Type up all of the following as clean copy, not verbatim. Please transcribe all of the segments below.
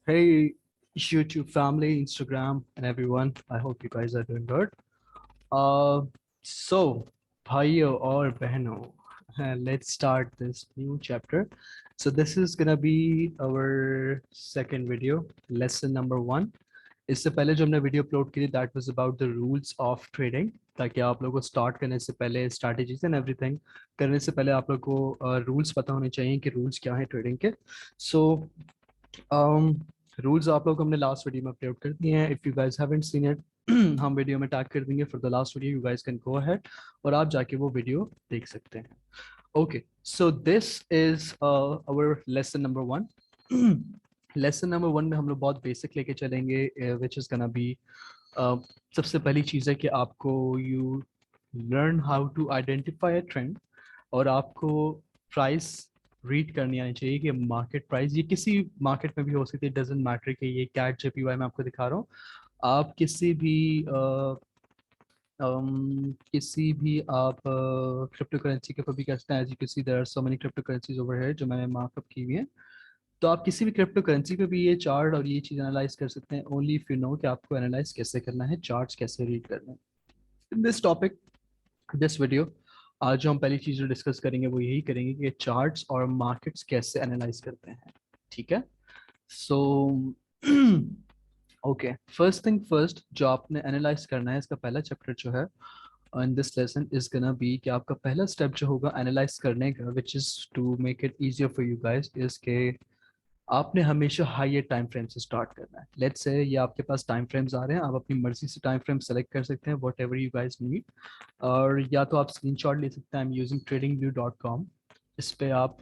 Hey, YouTube family, Instagram, and everyone. I hope you guys are doing good. Uh, so, भाइयों और बहनों, let's start this new chapter. So this is gonna be our second video, lesson number 1. इससे पहले जो हमने video upload की थी that was about the rules of trading, ताकि आप लोगों को स्टार्ट करने से पहले स्ट्रैटेजीज एंड एवरीथिंग करने से पहले आप लोग को रूल्स पता होने चाहिए कि रूल्स क्या है ट्रेडिंग के. सो रूल्स आप लोग हमने लास्ट वीडियो में अपलोड कर दिए हैं. If you guys haven't seen it, हम वीडियो में टैग कर देंगे for the last video. You guys can go ahead और आप जाके वो वीडियो देख सकते हैं. Okay, so this is our lesson number 1. Lesson number 1 में हम लोग बहुत बेसिक लेके चलेंगे, विच इज गोना बी, सबसे पहली चीज़ है कि आपको you learn how to identify a trend, और आपको प्राइस रीड करनी आनी चाहिए कि मार्केट प्राइस, ये किसी मार्केट में भी हो सकती है, डजेंट मैटर कि ये कैट जेपीवाई मैं आपको दिखा रहा हूँ. आप किसी भी आप क्रिप्टो करेंसी के ऊपर भी कर सकते हैं. As you can see there are so many cryptocurrencies over here जो मैंने मार्कअप की हुई है. तो आप किसी भी क्रिप्टो करेंसी पे भी ये चार्ट और ये चीज़ एनालाइज कर सकते हैं, ओनली इफ यू नो कि आपको एनालाइज कैसे करना है, चार्ट्स कैसे रीड करना है. In this topic, this video, आज जो हम पहली चीज़ जो डिस्कस करेंगे वो यही करेंगे कि चार्ट्स और मार्केट्स कैसे एनालाइज करते हैं. ठीक है. So okay, first thing first, जो आपने एनालाइज करना है, इसका पहला चैप्टर जो है in this lesson is gonna be कि आपका पहला स्टेप जो होगा एनालाइज करने का, which is to make it easier for you guys, is के आपने हमेशा हायर टाइम फ्रेम से स्टार्ट करना है. लेट्स से ये आपके पास टाइम फ्रेम्स आ रहे हैं, आप अपनी मर्जी से टाइम फ्रेम सेलेक्ट कर सकते हैं, whatever you guys need. और या तो आप स्क्रीनशॉट ले सकते हैं. I am using tradingview.com. इस पे आप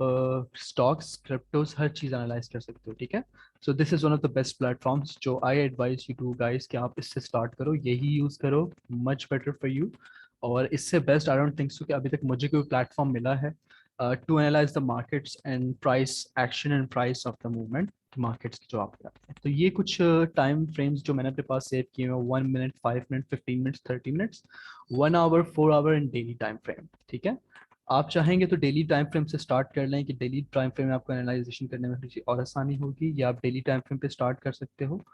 स्टॉक्स, क्रिप्टोज, हर चीज़ एनालाइज कर सकते हो. ठीक है. So this is one of the best platforms जो I advise you to guys कि आप इससे स्टार्ट करो, यही यूज़ करो, मच बेटर फॉर यू. और इससे best I don't think so कि अभी तक मुझे कोई प्लेटफॉर्म मिला है to analyze the markets and price action and price of the movement markets की जो आप कराते हैं. तो ये कुछ टाइम फ्रेम्स जो मैंने अपने पास सेव किए हैं, 1 minute, 5 minute, 15 minutes, 30 minutes, 1 hour, 4 hour and daily time frame. ठीक है. आप चाहेंगे तो डेली टाइम फ्रेम से स्टार्ट कर लें कि डेली टाइम फ्रेम में आपको एनालाइजेशन करने में थोड़ी सी और आसानी होगी, या आप डेली टाइम फ्रेम पे स्टार्ट कर सकते हो.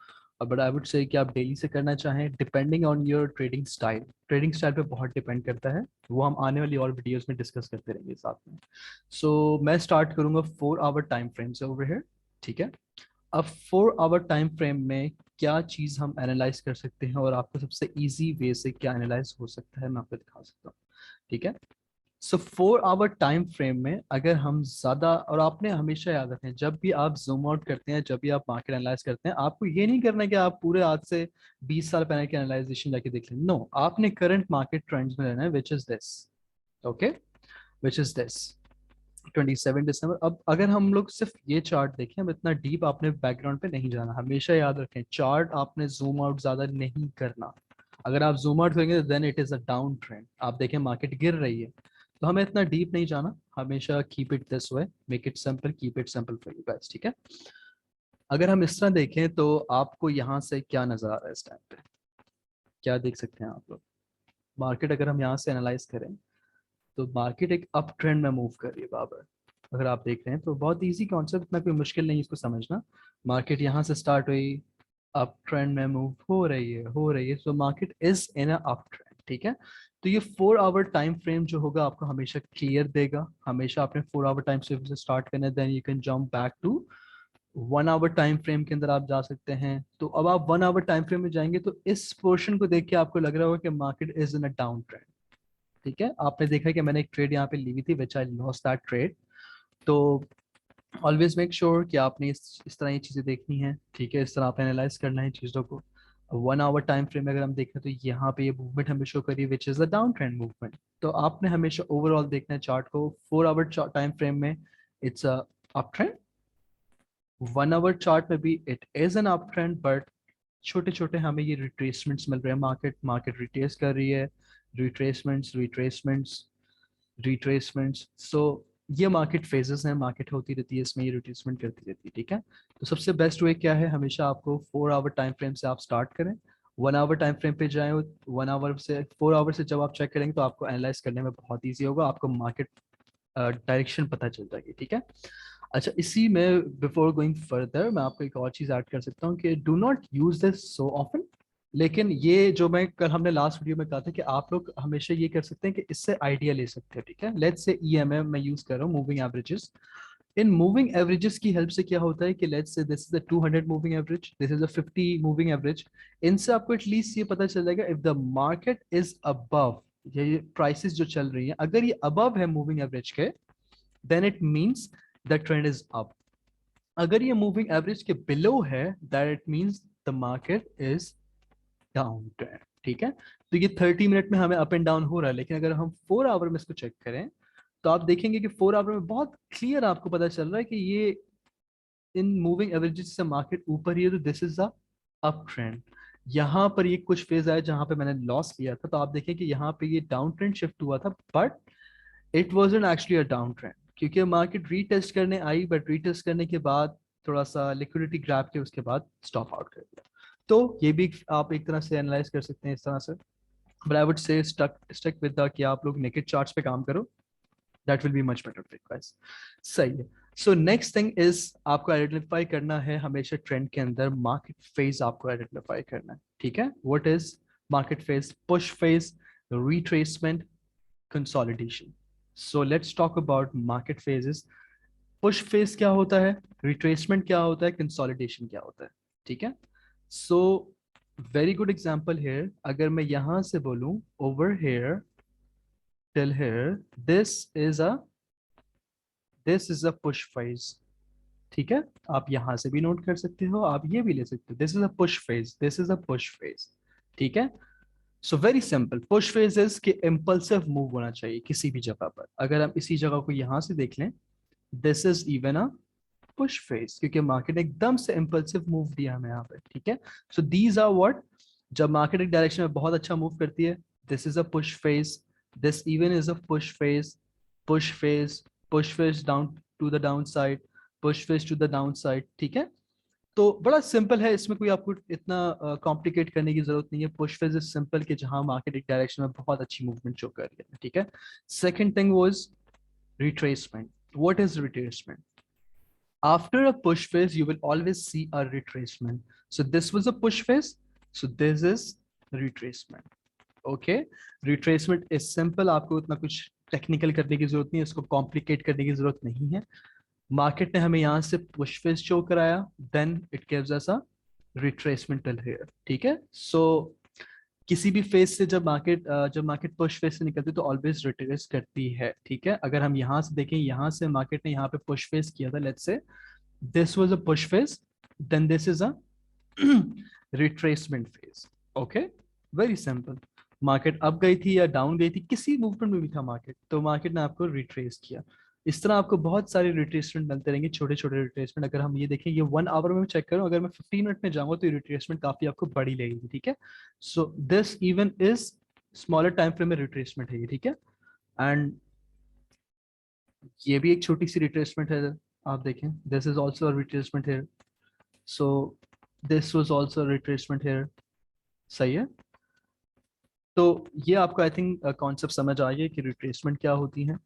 बट आई वुड से कि आप डेली से करना चाहें, depending on your trading style पे बहुत डिपेंड करता है. वो हम आने वाली और वीडियोस में डिस्कस करते रहेंगे साथ में. सो मैं स्टार्ट करूंगा 4 आवर टाइम फ्रेम से ओवर हियर. ठीक है. अब 4 आवर टाइम फ्रेम में क्या चीज़ हम एनालाइज कर सकते हैं और आपको सबसे इजी वे से क्या एनालाइज हो सकता है, मैं आपको दिखा सकता हूँ. ठीक है. सो 4 आवर टाइम फ्रेम में अगर हम ज़्यादा, और आपने हमेशा याद रखें जब भी आप जूम आउट करते हैं, जब भी आप मार्केट एनालाइज करते हैं, आपको ये नहीं करना है कि आप पूरे आज से 20 साल पहले की एनालाइजेशन जाके देख लें. नो, आपने करंट मार्केट ट्रेंड्स में रहना है, which is this. Okay, which is this 27 दिसंबर. अब अगर हम लोग सिर्फ ये चार्ट देखें, अब इतना डीप आपने बैकग्राउंड पे नहीं जाना. हमेशा याद रखें चार्ट आपने जूम आउट ज्यादा नहीं करना. अगर आप जूम आउट करेंगे then it is a down trend. आप देखें मार्केट गिर रही है, तो हमें इतना डीप नहीं जाना. हमेशा keep it this way, make it simple, keep it simple for you guys. ठीक है. अगर हम इस तरह देखें तो आपको यहाँ से क्या नजर आ रहा है इस टाइम पे, क्या देख सकते हैं आप लोग. मार्केट अगर हम यहाँ से एनालाइज करें तो मार्केट एक अप ट्रेंड में मूव कर रही है बाबर. अगर आप देख रहे हैं तो बहुत इजी कॉन्सेप्ट, इतना कोई मुश्किल नहीं इसको समझना. मार्केट यहाँ से स्टार्ट हुई, अप ट्रेंड में मूव हो रही है, so market is in up trend. ठीक है. तो ये 4 आवर टाइम फ्रेम जो होगा आपको हमेशा क्लियर देगा. हमेशा आपने 4 आवर टाइम फ्रेम से स्टार्ट करना है, then you can jump back to 1 hour time frame के अंदर आप जा सकते हैं. तो अब आप 1 आवर टाइम फ्रेम में जाएंगे तो इस पोर्शन को देख के आपको लग रहा होगा कि market is in a down trend. ठीक है. आपने देखा कि मैंने एक ट्रेड यहाँ पे ली हुई थी, विच आई लॉस्ट दैट ट्रेड. तो ऑलवेज मेक श्योर कि आपने इस तरह ये चीज़ें देखनी है. ठीक है. इस तरह आपने एनालाइज करना है चीज़ों को. 1 आवर टाइम फ्रेम में अगर हम देखें तो यहाँ पे ये मूवमेंट हमें शो करिए, which is a down trend movement. तो आपने हमेशा ओवरऑल देखना है चार्ट को. 4 आवर टाइम फ्रेम में it's a up trend. 1 our chart में भी it is an up trend, but छोटे छोटे हमें ये रिट्रेसमेंट्स मिल रहे हैं. मार्केट मार्केट रिट्रेस कर रही है. रिट्रेसमेंट्स, रिट्रेसमेंट्स, रिट्रेसमेंट्स. सो ये मार्केट फेजेस हैं, मार्केट होती रहती है, इसमें ये रिट्रेसमेंट करती रहती है. ठीक है. तो सबसे बेस्ट वे क्या है, हमेशा आपको 4 आवर टाइम फ्रेम से आप स्टार्ट करें, 1 आवर टाइम फ्रेम पे जाएं. 1 आवर से 4 आवर से जब आप चेक करेंगे तो आपको एनालाइज करने में बहुत ईजी होगा, आपको मार्केट डायरेक्शन पता चल जाएगी. ठीक है. अच्छा, इसी में बिफोर गोइंग फर्दर मैं आपको एक और चीज ऐड कर सकता हूँ कि do not use this so often. लेकिन ये जो मैं कल हमने लास्ट वीडियो में कहा था कि आप लोग हमेशा ये कर सकते हैं कि इससे आइडिया ले सकते हैं, ठीक है। लेट्स से ईएमएम मैं यूज कर रहा हूँ, मूविंग एवरेजेस। इन मूविंग एवरेजेस की हेल्प से क्या होता है कि let's say this is the 200 moving average, this is a 50 moving average. इनसे आपको एटलीस्ट ये पता चल जाएगा if the market is above, ये प्राइसेस जो चल रही हैं अगर ये अबव है मूविंग एवरेज के, then it means the trend is up. अगर ये मूविंग एवरेज के बिलो है, that it means the market is down trend, ठीक है। तो ये 30 मिनट में हमें अप एंड डाउन हो रहा है, लेकिन अगर हम 4 आवर में इसको चेक करें तो आप देखेंगे कि 4 आवर में बहुत क्लियर आपको पता चल रहा है कि ये इन मूविंग एवरेजेस से मार्केट ऊपर ही है, तो this is a up trend. यहाँ पर ये कुछ फेज आया जहां पे मैंने लॉस लिया था, तो आप देखें कि यहाँ पे ये डाउन ट्रेंड शिफ्ट हुआ था, but it wasn't actually a down trend, क्योंकि मार्केट रीटेस्ट करने आई, बट रीटेस्ट करने के बाद थोड़ा सा लिक्विडिटी ग्रैब के उसके बाद स्टॉप आउट कर दिया। तो ये भी आप एक तरह से एनालाइज कर सकते हैं इस तरह से। But I would say stuck with the कि आप लोग नेकेड चार्ट्स पे काम करो, that will be much better for you guys. सही है। सो नेक्स्ट थिंग इज आपको आइडेंटिफाई करना है हमेशा ट्रेंड के अंदर मार्केट फेज आपको आइडेंटिफाई करना है, ठीक है। What is market phase? Push phase, retracement, consolidation. So let's talk about market phases. Push phase क्या होता है, रिट्रेसमेंट क्या होता है, कंसोलिडेशन क्या होता है, ठीक है। So very good example here, अगर मैं यहां से बोलूं over here till here, this is a this is a push phase, ठीक है। आप यहां से भी नोट कर सकते हो, आप ये भी ले सकते हो, this is a push phase, this is a push phase, ठीक है। So very simple, push phase is कि इम्पल्सिव मूव होना चाहिए किसी भी जगह पर। अगर हम इसी जगह को यहां से देख लें, this is even a push phase, क्योंकि मार्केट ने एकदम से इम्पल्सिव मूव दिया हमें यहाँ पे, ठीक है। सो दीज आर व्हाट, जब मार्केट एक डायरेक्शन में बहुत अच्छा मूव करती है, this is a push phase, this even is a push phase, push phase, push phase down to the down side, push phase to the down side, ठीक है। तो बड़ा सिंपल है, इसमें कोई आपको इतना कॉम्प्लिकेट करने की जरूरत नहीं है। पुश फेज इज सिंपल कि जहां मार्केट एक डायरेक्शन में बहुत अच्छी मूवमेंट शो कर रही है, ठीक है। Second thing was retracement. What is retracement? After a push phase, you will always see a retracement. So this was a push phase. So this is retracement. Okay. Retracement is simple. आपको उतना कुछ technical करने की जरूरत नहीं है, इसको complicate करने की जरूरत नहीं है। मार्केट ने हमें यहाँ से पुश फेज शो कराया, then it gives us a retracement till here, ठीक है। सो किसी भी फेज से जब मार्केट पुश फेज से निकलती है तो ऑलवेज रिट्रेस करती है, ठीक है। अगर हम यहाँ से देखें, यहाँ से मार्केट ने यहाँ पे पुश फेज किया था, let's say this was a push phase, then this is a retracement phase. Okay, very simple. Market up गई थी या डाउन गई थी, किसी मूवमेंट में भी था मार्केट, तो मार्केट ने आपको रिट्रेस किया। इस तरह आपको बहुत सारे रिट्रेसमेंट मिलते रहेंगे, छोटे छोटे रिट्रेसमेंट। अगर हम ये देखें, ये 1 आवर में चेक करूं, अगर मैं 15 मिनट में जाऊंगा तो ये रिट्रेसमेंट काफी आपको बड़ी लगेगी, ठीक है। So this even is smaller time frame में रिट्रेसमेंट है ये, ठीक है। एंड ये भी एक छोटी सी रिट्रेसमेंट है, आप देखें, दिस इज ऑल्सो रिट्रेसमेंट है। So this was also retracement here, सही है। तो ये आपको आई थिंक कॉन्सेप्ट समझ आ गया कि रिट्रेसमेंट क्या होती है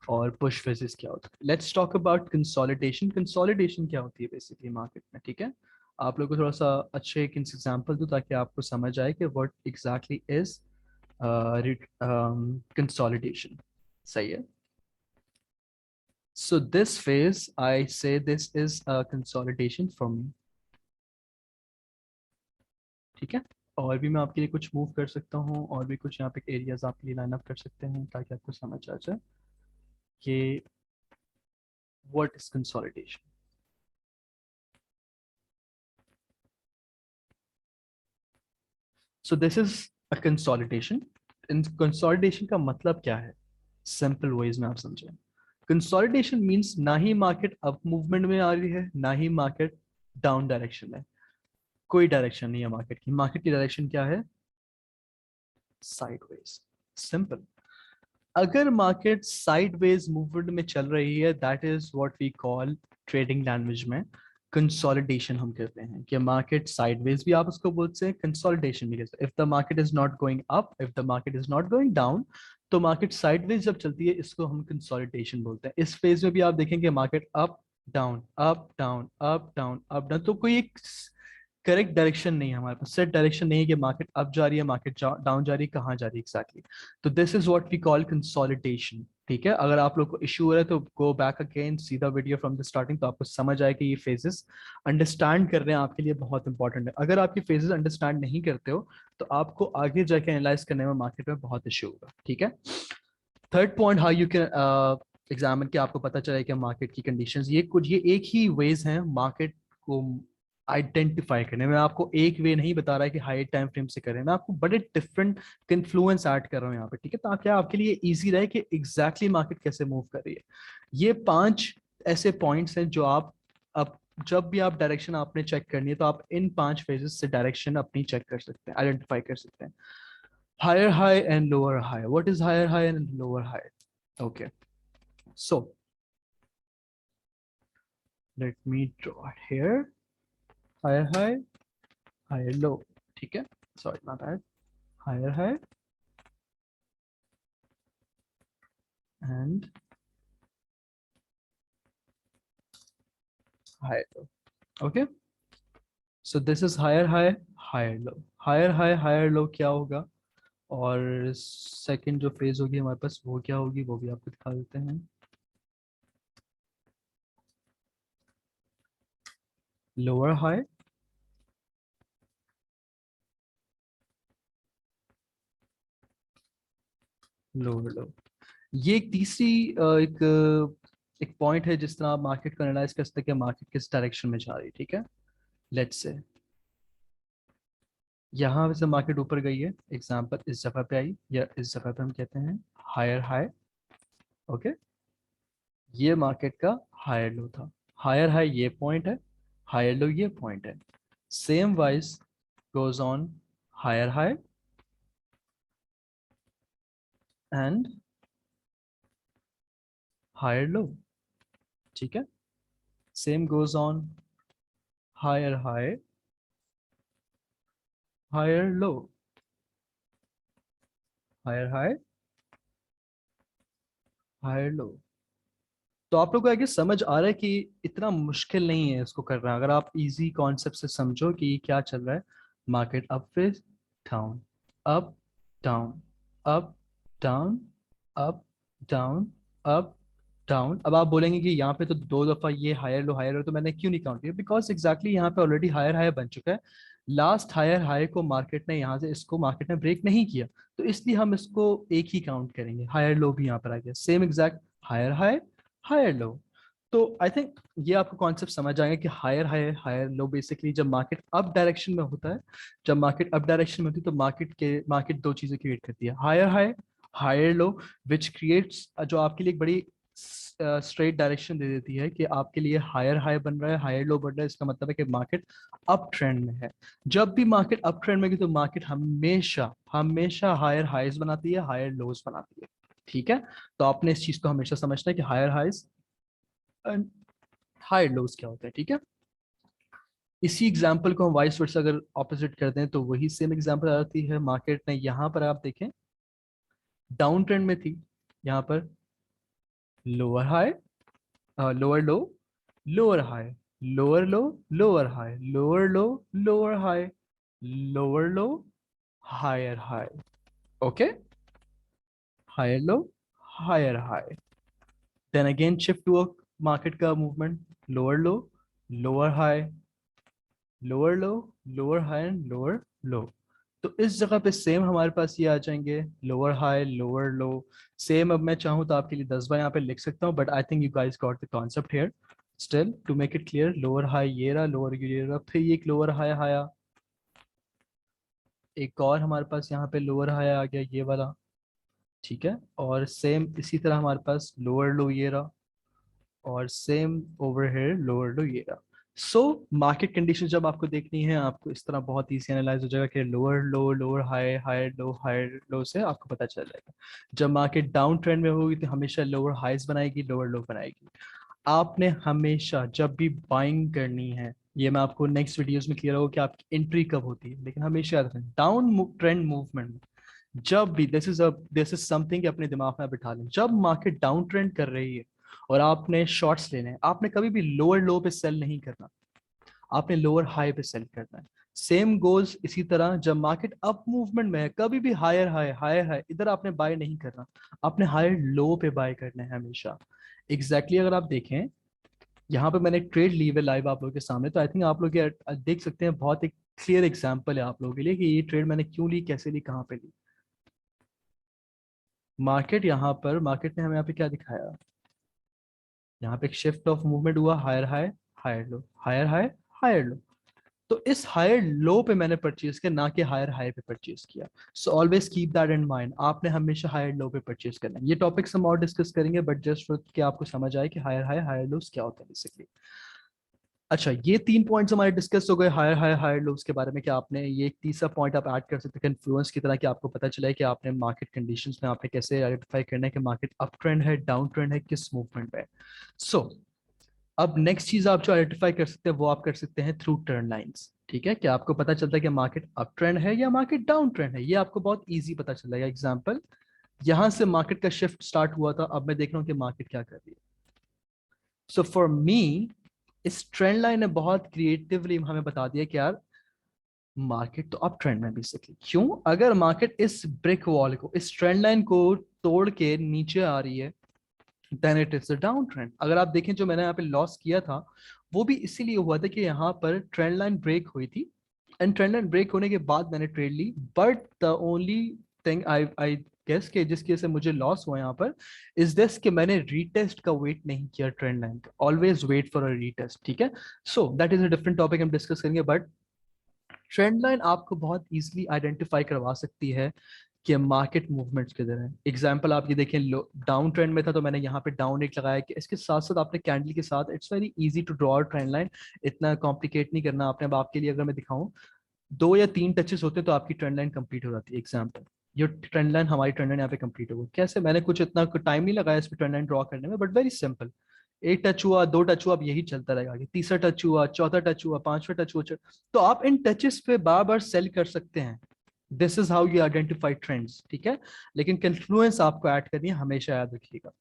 और पुश फेजेस क्या होता है। Let's talk about consolidation. Consolidation क्या होती है बेसिकली मार्केट में, ठीक है। आप लोगों को थोड़ा सा अच्छे एक एग्जांपल दूं ताकि आपको समझ आए कि व्हाट एग्जैक्टली इज कंसोलिडेशन, सही है। सो दिस फेज आई से this is a consolidation for me, ठीक है। और भी मैं आपके लिए कुछ मूव कर सकता हूँ, और भी कुछ यहाँ पे एरियाज आपके लिए लाइन अप कर सकते हैं ताकि आपको समझ आ जाए कि what is consolidation. So this is a consolidation. In consolidation का मतलब क्या है, सिंपल वेज में आप समझें। कंसोलिडेशन मींस ना ही मार्केट अप मूवमेंट में आ रही है, ना ही मार्केट डाउन डायरेक्शन में। कोई डायरेक्शन नहीं है मार्केट की। मार्केट की डायरेक्शन क्या है? Sideways, simple. अगर मार्केट साइडवेज मूवमेंट में चल रही है, that is what we call trading language में कंसोलिडेशन हम कहते हैं। कि मार्केट साइडवेज भी आप उसको बोलते हैं, कंसोलिडेशन भी कहते हैं। If the market is not going up, if the market is not going down, तो मार्केट साइडवेज जब चलती है इसको हम कंसोलिडेशन बोलते हैं। इस फेज में भी आप देखेंगे market up down, up down, up down, up down. तो कोई एक करेक्ट डायरेक्शन नहीं है हमारे पास, सेट डायरेक्शन नहीं है कि मार्केट अप जा रही है, मार्केट डाउन जा रही है, कहाँ जा रही है एग्जैक्टली। तो this is what we call consolidation. ठीक है, अगर आप लोग को इश्यू हो रहा है तो go back again, see the video from the starting, तो आपको समझ आए कि ये फेजेस अंडरस्टैंड कर रहे हैं आपके लिए बहुत इंपॉर्टेंट है। अगर आप ये फेजेस अंडरस्टैंड नहीं करते हो तो आपको आगे जाके एनालाइज करने में मार्केट में बहुत इश्यू होगा। ठीक है, third point, how you can examine कि आपको पता चले कि मार्केट की कंडीशंस, ये एक ही वेज हैं मार्केट को आइडेंटिफाई करने में। आपको एक वे नहीं बता रहा है कि हाई टाइम फ्रेम से करें, मैं आपको बड़े डिफरेंट इन्फ्लुएंस ऐड कर रहा हूँ यहाँ पे। ठीक है, ताकि आपके लिए इजी रहे कि एग्जैक्टली मार्केट कैसे मूव कर रही है। ये 5 ऐसे पॉइंट्स हैं जो आप अब जब भी आप डायरेक्शन आपने चेक करनी है तो आप इन 5 फेजेस से डायरेक्शन अपनी चेक कर सकते हैं, आइडेंटिफाई कर सकते हैं। higher high and lower high. What is higher high and lower high? Okay, so let me draw it here. Higher high, higher low. ठीक है, sorry my bad. Higher high and higher low. Okay, so this is higher high, higher low. Higher high, higher low क्या होगा, और second जो phase होगी हमारे पास वो क्या होगी वो भी आपको दिखा देते हैं। लोअर हाई, लोअर लो। ये एक तीसरी एक पॉइंट है जिस तरह आप मार्केट को एनालाइज कर सकते हैं कि मार्केट किस डायरेक्शन में जा रही है। ठीक है, लेट्स से यहाँ से मार्केट ऊपर गई है, एग्जांपल इस जगह पे आई, या इस जगह पे हम कहते हैं हायर हाई। ओके, ये मार्केट का हायर लो था। हायर हाई ये पॉइंट है, हायर लो ये पॉइंट है। Same wise goes on higher high and higher low. ठीक है, same goes on higher high, higher low, higher high, higher low. तो आप लोग को आगे समझ आ रहा है कि इतना मुश्किल नहीं है इसको करना, अगर आप इजी कॉन्सेप्ट से समझो कि क्या चल रहा है। मार्केट अप फिर down, up down, up down, up down, up down. अब आप बोलेंगे कि यहाँ पे तो 2 दफा ये हायर लो तो मैंने क्यों नहीं काउंट किया, बिकॉज एग्जैक्टली यहाँ पे ऑलरेडी हायर हाई बन चुका है। लास्ट हायर हाई को मार्केट ने यहाँ से इसको मार्केट ने ब्रेक नहीं किया, तो इसलिए हम इसको एक ही काउंट करेंगे। हायर लो भी यहाँ पर आ गया, same exact higher high, higher low. तो आई थिंक ये आपको कॉन्सेप्ट समझ आएगा कि higher higher higher low basically जब मार्केट अप डायरेक्शन में होता है, जब मार्केट अप डायरेक्शन में होती है तो मार्केट 2 चीजें क्रिएट करती है, higher high, higher low, which creates जो आपके लिए एक बड़ी स्ट्रेट डायरेक्शन दे देती है कि आपके लिए हायर हाई बन रहा है, हायर लो बन रहा है, इसका मतलब है कि मार्केट अप ट्रेंड में है। जब भी मार्केट अप ट्रेंड में है तो मार्केट हमेशा हमेशा हायर हाइज बनाती है, हायर लोज बनाती है। ठीक है, तो आपने इस चीज को हमेशा समझना है कि higher highs and higher lows क्या होता है। ठीक है, इसी एग्जाम्पल को हम वाइस वर्सा अगर ऑपोजिट करते हैं तो वही सेम एग्जाम्पल आ जाती है। मार्केट ने यहाँ पर आप देखें डाउन ट्रेंड में थी, यहाँ पर lower high, lower low, lower high, lower low, lower high, lower low, lower high, lower low, higher high. Okay, higher low, higher high, then again shift to market का movement, lower low, lower high, lower low, lower high and lower low. तो इस जगह पे same हमारे पास ये आ जाएंगे lower high, lower लो। Same अब मैं चाहूँ तो आपके लिए 10 बार यहाँ पे लिख सकता हूँ, but I think you guys got the concept here. Still to make it clear, lower high ये रहा, लोअर ये रहा, फिर ये एक लोअर हाई आया, एक और हमारे पास यहाँ पे लोअर हाई आ गया ये वाला। ठीक है, और सेम इसी तरह हमारे पास लोअर लो ये रहा, और सेम ओवर हेयर लोअर लो ये रहा। सो मार्केट कंडीशन जब आपको देखनी है आपको इस तरह बहुत इजी एनालाइज हो जाएगा कि lower low, lower high, higher low से आपको पता चल जाएगा। जब मार्केट डाउन ट्रेंड में होगी तो हमेशा लोअर हाइज बनाएगी, लोअर लो बनाएगी। आपने हमेशा जब भी बाइंग करनी है, ये मैं आपको नेक्स्ट वीडियोस में क्लियर होगा कि आपकी एंट्री कब होती है, लेकिन हमेशा याद रखें डाउन ट्रेंड मूवमेंट जब भी दिस इज समथिंग अपने दिमाग में बिठा लें, जब मार्केट डाउन ट्रेंड कर रही है और आपने शॉर्ट्स लेने हैं, आपने कभी भी लोअर लो पे सेल नहीं करना, आपने लोअर हाई पे सेल करना है। सेम गोज इसी तरह, जब मार्केट अप मूवमेंट में है कभी भी हायर हाई हायर हाई इधर आपने बाय नहीं करना, आपने हायर लो पे बाय करना है हमेशा। एग्जैक्टली अगर आप देखें यहाँ पे मैंने ट्रेड ली हुई लाइव आप लोगों के सामने, तो आई थिंक आप लोग ये देख सकते हैं, बहुत एक क्लियर एग्जांपल है आप लोगों के लिए कि ये ट्रेड मैंने क्यों ली, कैसे ली, कहाँ पे ली। मार्केट यहाँ पर, मार्केट ने हमें यहाँ पे क्या दिखाया, यहाँ पे एक शिफ्ट ऑफ मूवमेंट हुआ, higher high higher low, higher high higher low. तो इस हायर लो पे मैंने परचेज किया, ना कि हायर हाई पे परचेज किया। So always keep that in mind, आपने हमेशा हायर लो पे परचेज करना है। ये टॉपिक्स हम और डिस्कस करेंगे, बट जस्ट फॉर कि आपको समझ आए कि हायर हाई हायर लोस क्या होता है बेसिकली। अच्छा, ये 3 पॉइंट्स हमारे डिस्कस हो गए हायर हाई हायर लोस के बारे में, कि आपने ये एक तीसरा पॉइंट आप ऐड कर सकते हैं इन्फ्लुएंस की तरह, कि आपको पता चला है कि आपने मार्केट कंडीशंस में आपने कैसे आइडेंटिफाई करना है कि मार्केट अप ट्रेंड है, डाउन ट्रेंड है, किस मूवमेंट में। सो अब नेक्स्ट चीज आप जो आइडेंटिफाई कर सकते हैं वो आप कर सकते हैं थ्रू टर्न लाइंस। ठीक है, कि आपको पता चलता है कि मार्केट अप ट्रेंड है या मार्केट डाउन ट्रेंड है, ये आपको बहुत इजी पता चल जाएगा। एग्जांपल, यहां से मार्केट का शिफ्ट स्टार्ट हुआ था, अब मैं देख रहा हूं कि मार्केट क्या कर रही है। सो फॉर मी इस ट्रेंड लाइन ने बहुत क्रिएटिवली हमें बता दिया कि यार मार्केट तो अप ट्रेंड में बेसिकली। क्यों? अगर मार्केट इस ब्रिक वॉल को, इस ट्रेंड लाइन को तोड़ के नीचे आ रही है, then it is a down trend. अगर आप देखें जो मैंने यहाँ पे लॉस किया था वो भी इसीलिए हुआ था कि यहाँ पर ट्रेंड लाइन ब्रेक हुई थी, एंड ट्रेंड लाइन ब्रेक होने के बाद मैंने ट्रेड ली। But the only thing I I guess कि जिसकी वजह से मुझे लॉस हुआ यहाँ पर इज दिस कि मैंने रीटेस्ट का वेट नहीं किया ट्रेंड लाइन का। Always wait for a retest, ठीक है। So that is a different topic, हम डिस्कस करेंगे। बट ट्रेंड लाइन आपको बहुत इजीली आइडेंटिफाई करवा सकती है कि मार्केट मूवमेंट्स किधर है। एग्जांपल आप ये देखें, डाउन ट्रेंड में था तो मैंने यहाँ पे डाउन एक लगाया, कि इसके साथ साथ आपने कैंडल के साथ, it's very easy to draw trend line, इतना कॉम्प्लिकेट नहीं करना आपने। अब आपके लिए अगर मैं दिखाऊं, 2 या 3 टचेस होते तो आपकी ट्रेंड लाइन कंप्लीट हो जाती है। एग्जाम्पल, ये ट्रेंड लाइन, हमारी ट्रेंड लाइन यहाँ पे कंप्लीट हो गई। कैसे? मैंने कुछ इतना टाइम नहीं लगाया इस पर ट्रेंड लाइन ड्रॉ करने में, बट वेरी सिंपल। एक टच हुआ, 2 टच हुआ, अब यही चलता रहेगा आगे, तीसरा टच हुआ, चौथा टच हुआ, पांचवा टच हुआ। तो आप इन टचेस पे बार बार सेल कर सकते हैं। This is how you identify trends, ठीक है। लेकिन कन्फ्लुएंस आपको ऐड करनी है, हमेशा याद रखिएगा।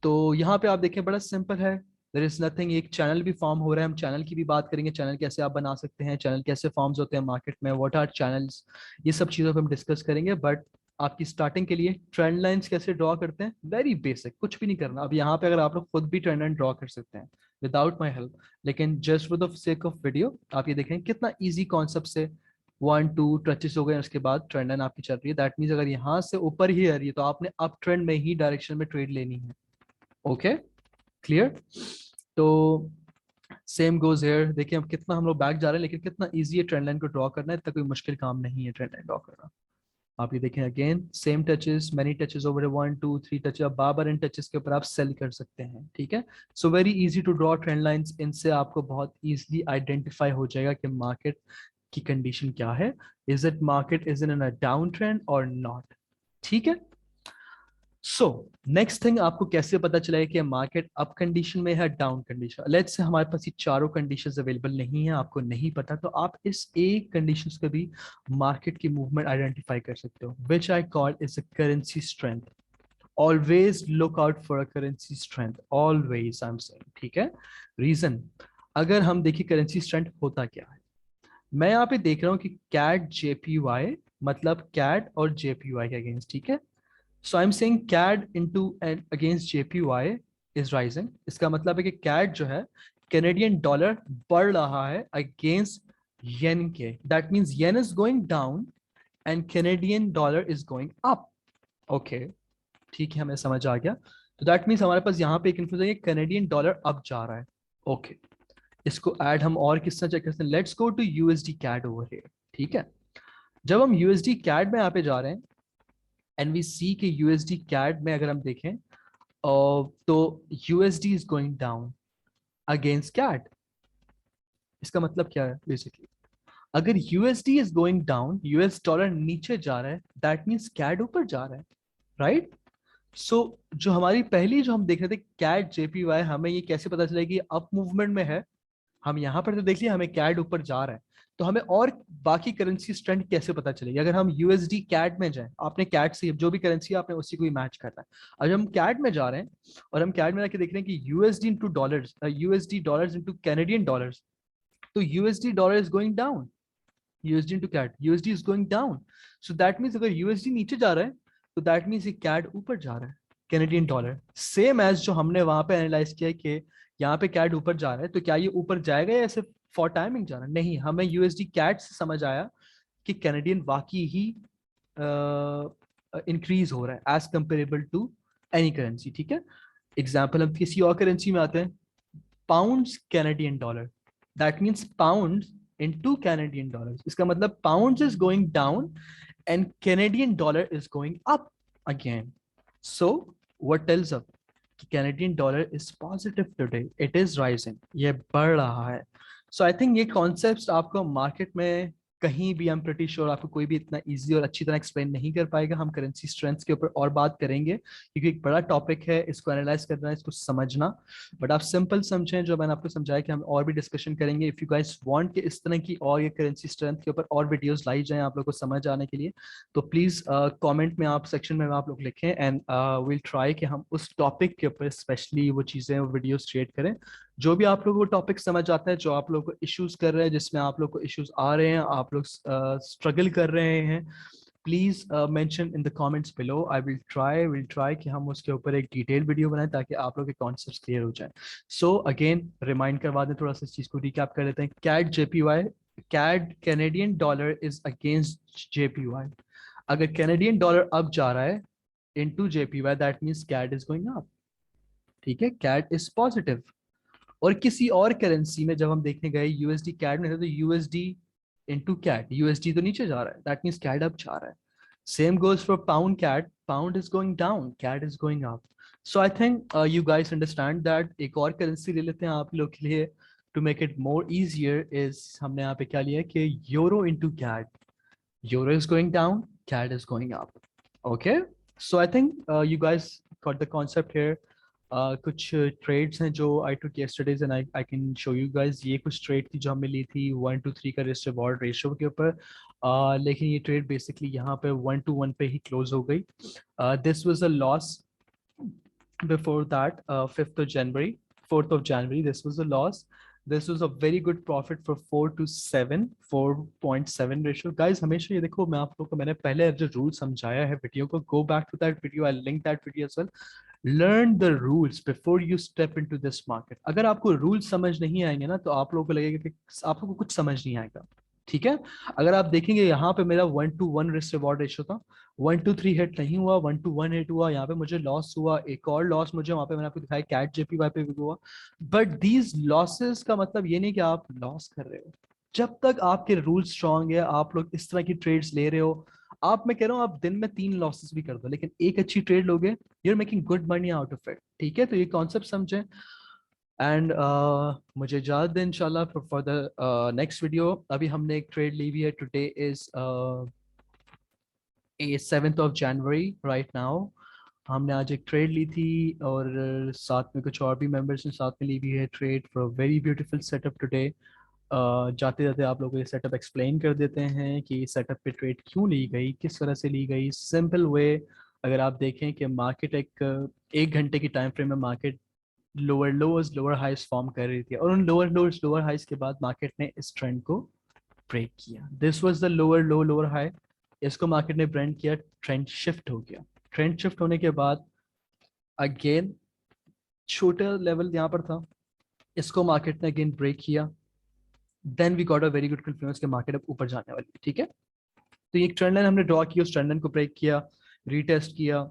तो यहाँ पे आप देखें, बड़ा सिंपल है, देयर इज नथिंग। एक चैनल भी फॉर्म हो रहा है, हम चैनल की भी बात करेंगे, चैनल कैसे आप बना सकते हैं, चैनल कैसे फॉर्म्स होते हैं मार्केट में, व्हाट आर चैनल्स, ये सब चीज़ों पे हम डिस्कस करेंगे। बट आपकी स्टार्टिंग के लिए ट्रेंड लाइंस कैसे ड्रॉ करते हैं, वेरी बेसिक, कुछ भी नहीं करना। अब यहाँ पे अगर आप लोग खुद भी ट्रेंड लाइन ड्रॉ कर सकते हैं विदाउट माई हेल्प, लेकिन just for the sake of video आप ये देखें कितना ईजी कॉन्सेप्ट से 1 2 टचेस हो गए, उसके बाद ट्रेंड लाइन आपकी चल रही है। दैट मीन्स अगर यहाँ से ऊपर ही आ रही है तो आपने अप ट्रेंड में ही डायरेक्शन में ट्रेड लेनी है। Okay, clear. तो सेम गोज हेयर, देखिए अब कितना हम लोग बैक जा रहे हैं, लेकिन कितना इजी है ट्रेंड लाइन को ड्रॉ करना है, इतना कोई मुश्किल काम नहीं है ट्रेंड लाइन ड्रॉ करना। आप ये देखें, again same touches, many touches over 1 2 3 touches, आप बार बार इन टचेस के ऊपर आप सेल कर सकते हैं, ठीक है। So very easy to draw trend lines, इनसे आपको बहुत इजीली आइडेंटिफाई हो जाएगा कि मार्केट की कंडीशन क्या है, is it market is in a down trend और नॉट, ठीक है। सो नेक्स्ट थिंग, आपको कैसे पता चला है कि मार्केट अप कंडीशन में है, डाउन कंडीशन। लेट्स से हमारे पास ये चारों कंडीशंस अवेलेबल नहीं है, आपको नहीं पता, तो आप इस एक कंडीशंस पे भी मार्केट की मूवमेंट आइडेंटिफाई कर सकते हो, which I call is a currency strength. Always look out for a currency strength, always I am saying, ठीक है। रीजन, अगर हम देखिए करेंसी स्ट्रेंथ होता क्या है, मैं यहाँ पे देख रहा हूँ कि कैट जेपीवाई, मतलब कैट और जेपीवाई के अगेंस्ट, ठीक है। So I am saying CAD into and against JPY is rising. इसका मतलब है कि CAD जो है, कैनेडियन डॉलर, बढ़ रहा है अगेंस्ट येन के। That means yen is going down and Canadian dollar is going up. Okay, ठीक है, हमें समझ आ गया। तो दैट मींस हमारे पास यहाँ पे एक इन्फ्लुएंस है कि कैनेडियन डॉलर अप जा रहा है। ओके, इसको ऐड हम और किस तरह चेक करते हैं, let's go to USD CAD over here, ठीक है। जब हम USD CAD में यहाँ पे जा रहे हैं एंड वी सी के USD CAD में अगर हम देखें, तो USD is going down against CAD. इसका मतलब क्या है बेसिकली, अगर USD is going down, US dollar नीचे जा रहा है, दैट मींस कैट ऊपर जा रहा है, राइट। सो जो हमारी पहली जो हम देख रहे थे कैट JPY, हमें ये कैसे पता चला कि अप मूवमेंट में है, हम यहाँ पर तो देख लिया हमें कैड ऊपर जा रहा है, तो हमें और बाकी करेंसी ट्रेंड कैसे पता चलेगी? अगर हम यूएसडी कैड में जाए, आपने कैड से जो भी करेंसी आपने उसी को ही मैच करना है। अगर हम कैड में जा रहे हैं और हम कैड में जाके देख रहे हैं कि USD into dollars, USD dollars into Canadian dollars, तो USD dollar is going down, USD into CAD, USD is going down. So that means अगर यूएसडी नीचे जा रहा है तो दैट मीन्स ये कैड ऊपर जा रहा है, कैनेडियन डॉलर। सेम एज जो हमने वहां पे एनालाइज किया कि यहाँ पे कैड ऊपर जा रहा है, तो क्या ये ऊपर जाएगा या सिर्फ फॉर टाइमिंग जा रहा है? नहीं, हमें यूएसडी कैड से समझ आया कि कैनेडियन वाकई ही इंक्रीज हो रहा है as comparable to any currency. ठीक है, एग्जाम्पल हम किसी और करेंसी में आते हैं, pounds Canadian dollar, that means pound into Canadian dollars. इसका मतलब pounds is going down and Canadian dollar is going up again. So what tells us कि Canadian dollar is positive today. It is rising. ये बढ़ रहा है. So I think ये concepts आपको market में कहीं भी, I'm pretty sure आपको कोई भी इतना easy और अच्छी तरह explain नहीं कर पाएगा. हम currency strengths के ऊपर और बात करेंगे क्योंकि एक बड़ा topic है, इसको analyze करना, इसको समझना. बट आप सिंपल समझें जो मैंने आपको समझाया कि हम और भी डिस्कशन करेंगे. इफ यू गाइस वांट कि इस तरह की और ये करेंसी स्ट्रेंथ के ऊपर और वीडियोस लाई जाएं आप लोगों को समझ आने के लिए, तो प्लीज कमेंट में आप सेक्शन में आप लोग लिखें एंड विल ट्राई कि हम उस टॉपिक के ऊपर स्पेशली वो चीज़ें वीडियोस क्रिएट करें. जो भी आप लोगों को टॉपिक समझ आता है, जो आप लोगों को इश्यूज कर रहे हैं, जिसमें आप लोग को इश्यूज आ रहे हैं, आप लोग स्ट्रगल कर रहे हैं, please mention in the comments below. I will try कि हम उसके ऊपर एक डिटेल वीडियो बनाएं ताकि आप लोग के कॉन्सेप्ट्स क्लियर हो जाएं. सो अगेन रिमाइंड करवा दें, थोड़ा सा इस चीज को रिकैप कर लेते हैं. CAD JPY, CAD Canadian dollar is against JPY. अगर कैनेडियन डॉलर अप जा रहा है into JPY, that means CAD is going up. ठीक है, कैड इज पॉजिटिव. और किसी और करेंसी में जब हम देखने गए यूएसडी कैड में, तो यूएसडी इनटू कैड, यूएसडी तो नीचे जा रहा है, दैट मींस कैड अप जा रहा है. Same goes for pound CAD, pound is going down, CAD is going up. So I think you guys understand that. एक और करेंसी ले लेते हैं आप लोग के लिए to make it more easier. Is हमने यहाँ पे क्या लिया कि euro into CAD, euro is going down, CAD is going up. Okay, so I think you guys got the concept here. कुछ ट्रेड्स हैं जो I took yesterdays and I can show you guys. ये कुछ trade थी जो हमने ली थी 1-3 का रिस्क रिवॉर्ड रेशियो के ऊपर. लेकिन ये ट्रेड बेसिकली यहाँ पे 1-1 पे ही क्लोज हो गई. This was a loss before that, 5th of January, 4th of January. This was a loss. This was a very good profit for 4-7, 4.7 ratio. Guys, हमेशा ये देखो, मैं आप लोगों को मैंने पहले जो रूल समझाया है वीडियो को, go back to that video, I'll link that video as well. Learn the rules before you step into this market. अगर आपको रूल्स समझ नहीं आएंगे ना, तो आप लोगों को लगेगा कि आप लोगों को कुछ समझ नहीं आएगा. ठीक है, अगर आप देखेंगे यहाँ पे मेरा 1-1 रिस्क रिवॉर्ड रेशियो था, 1-3 हिट नहीं हुआ, 1-1 हिट हुआ, यहाँ पे मुझे लॉस हुआ. एक और लॉस मुझे वहां पे मैंने आपको दिखाया कैट जेपीवाई पे भी हुआ. बट दीज लॉसेस का मतलब ये नहीं कि आप लॉस कर रहे हो. जब तक आपके रूल स्ट्रांग है, आप लोग इस तरह की ट्रेड्स ले रहे हो, आप, मैं कह रहा हूँ आप दिन में 3 लॉसेस भी कर दो, लेकिन एक अच्छी ट्रेड लोगे, you are making good money out of it. ठीक है, तो ये कॉन्सेप्ट समझें. एंड मुझे इजाजत दें इंशाल्लाह फॉर द नेक्स्ट वीडियो. अभी हमने एक ट्रेड ली हुई है. Today is 7th of January right now. हमने आज एक ट्रेड ली थी और साथ में कुछ और भी मेंबर्स ने साथ में ली हुई है trade for very beautiful setup today. जाते जाते आप लोगों को ये सेटअप एक्सप्लेन कर देते हैं कि सेटअप पे ट्रेड क्यों ली गई, किस तरह से ली गई. सिंपल वे, अगर आप देखें कि मार्केट एक घंटे की टाइम फ्रेम में market lower lowers lower highs form कर रही थी, और उन लोअर लोअर्स लोअर हाइस के बाद मार्केट ने इस ट्रेंड को ब्रेक किया. This was the lower low lower high. इसको मार्केट ने ब्रेक किया, ट्रेंड शिफ्ट हो गया. ट्रेंड शिफ्ट होने के बाद अगेन छोटा लेवल यहाँ पर था, इसको मार्केट ने अगेन ब्रेक किया. Then we got a very good confidence कि मार्केट अब ऊपर जाने वाली है. ठीक है, तो ये ट्रेंड लाइन हमने ड्रॉ की, उस ट्रेंड लाइन को ब्रेक किया, रीटेस्ट किया.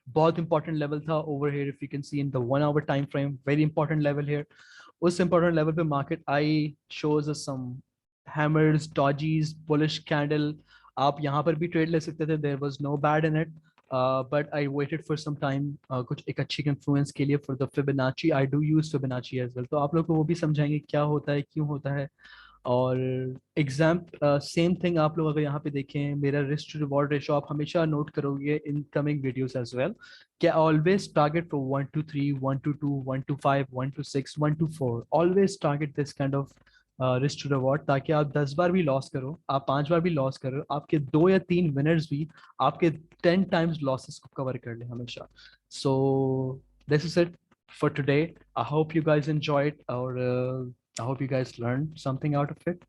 बहुत इंपॉर्टेंट लेवल था over here, if you can see in the 1 hour time frame, very important level here. उस इंपॉर्टेंट लेवल पे मार्केट आई, shows us some hammers, dojis, bullish candle. आप यहाँ पर भी ट्रेड ले सकते थे, there was no bad in it, but I waited for some time कुछ एक अच्छी इन्फ्लुएंस के लिए for the Fibonacci. I do use Fibonacci as well, तो आप लोग को वो भी समझाएंगे क्या होता है, क्यों होता है. और एग्जाम सेम थिंग आप लोग अगर यहाँ पे देखें मेरा रिस्क टू रिवॉर्ड रेशो आप हमेशा नोट करोगे in coming videos as well कि always target for 1 to 3 1 to 2 1 to 5 1 to 6 1 to 4 always target this kind of risk to reward ताकि आप 10 बार भी लॉस करो आप 5 बार भी लॉस करो आपके 2 या 3 विनर्स भी आपके 10 times लॉसेस को कवर कर ले हमेशा सो this is it for today. I hope you guys enjoyed I hope you guys learned something out of it.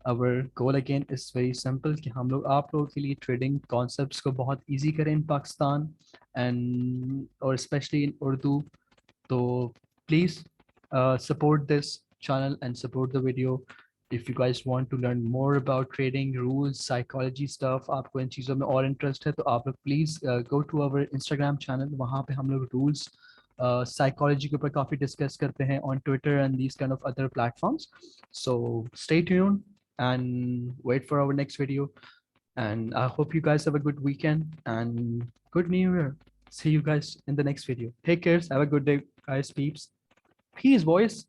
Our goal again is very simple कि हम लोग आप लोगों के लिए ट्रेडिंग कॉन्सेप्ट्स को बहुत इजी करें इन पाकिस्तान एंड और स्पेशली इन उर्दू तो please support this channel and support the video. If you guys want to learn more about trading rules psychology stuff आपको इन चीज़ों में और इंटरेस्ट है तो आप लोग please go to our Instagram channel वहाँ पे हम लोग rules psychology के ऊपर काफ़ी डिस्कस करते हैं on Twitter and these kind of other platforms. So stay tuned and wait for our next video. And I hope you guys have a good weekend and good New Year. See you guys in the next video. Take care. Have a good day, guys, peeps. Peace, boys.